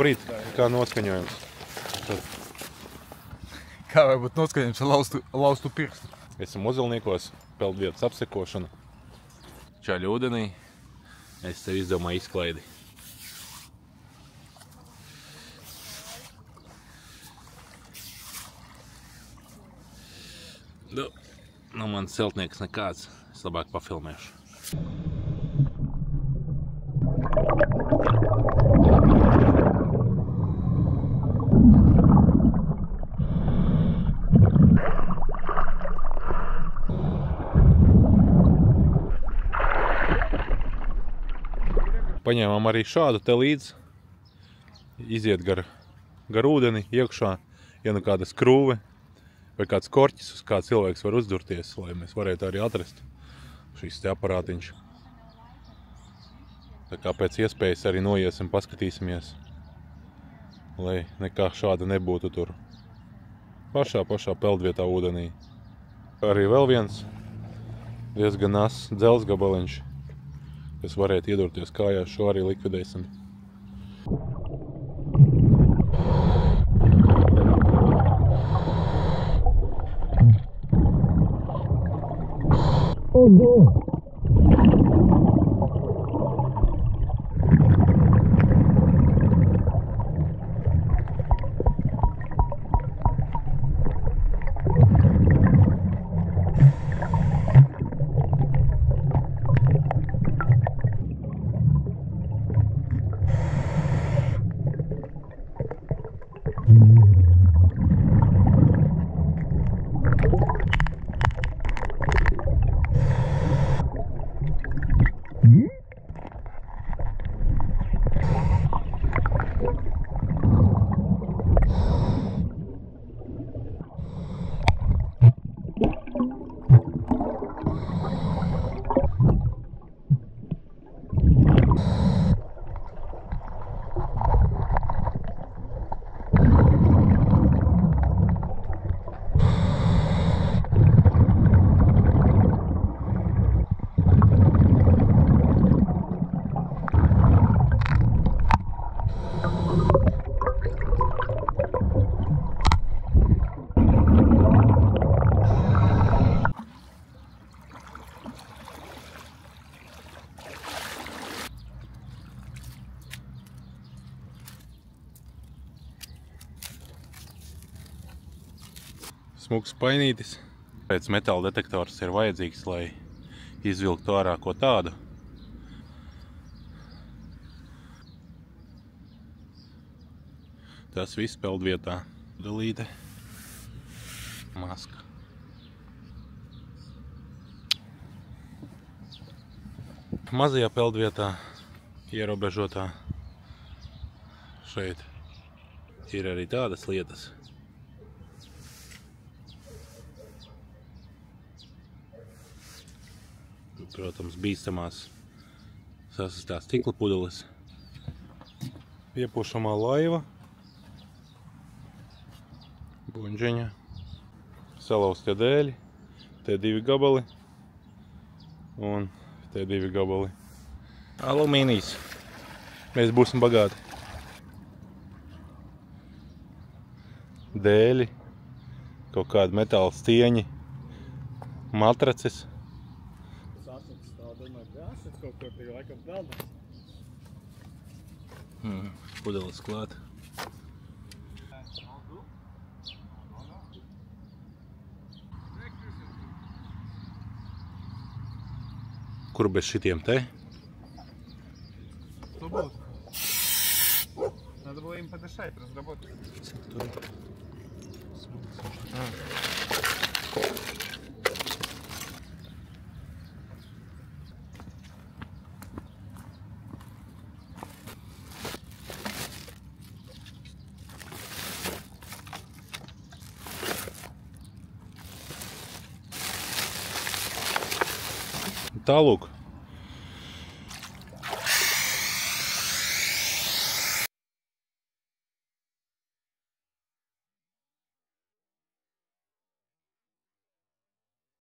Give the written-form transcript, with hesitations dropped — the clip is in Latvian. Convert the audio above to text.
Labrīt, kā noskaņojums? Kā vai būt noskaņojums ar laustu pirkstu? Esam Ozolniekos, peldvietas apsekošana. Čaļu ūdenī. Es tev izdomāju izklaidi. Nu, mans celtnieks nekāds. Es labāk pafilmēšu. Paņēmām arī šādu te līdz. Iziet gar ūdeni iekšā, ja nu kāda skrūve vai kāds korķis, uz kā cilvēks var uzdurties, lai mēs varētu arī atrast šīs te aparātiņš. Tā kā pēc iespējas arī noiesim, paskatīsimies, lai nekā šāda nebūtu tur pašā peldvietā ūdenī. Arī vēl viens diezgan ass dzelzs gabaliņš, kas varētu iedurties kājās, šo arī likvidēsim. Smuks painītis. Pēc metāla detektors ir vajadzīgs, lai izvilktu ārā ko tādu. Tas viss peldvietā. Dalīte. Maska. Mazajā peldvietā, ierobežotā, šeit ir arī tādas lietas. Protams, bīstamās sasistās stikla pudeles. Piepūšamā laiva. Buņģeņa. Salauztie dēļi. T2 gabali. Un T2 gabali. Alumīnijas. Mēs būsim bagāti. Dēļi. Kaut kādi metāla stieņi. Matraces. Pudeles klāt. Kur bez šitiem te? Надо было им подышать, разработать. Tālūk,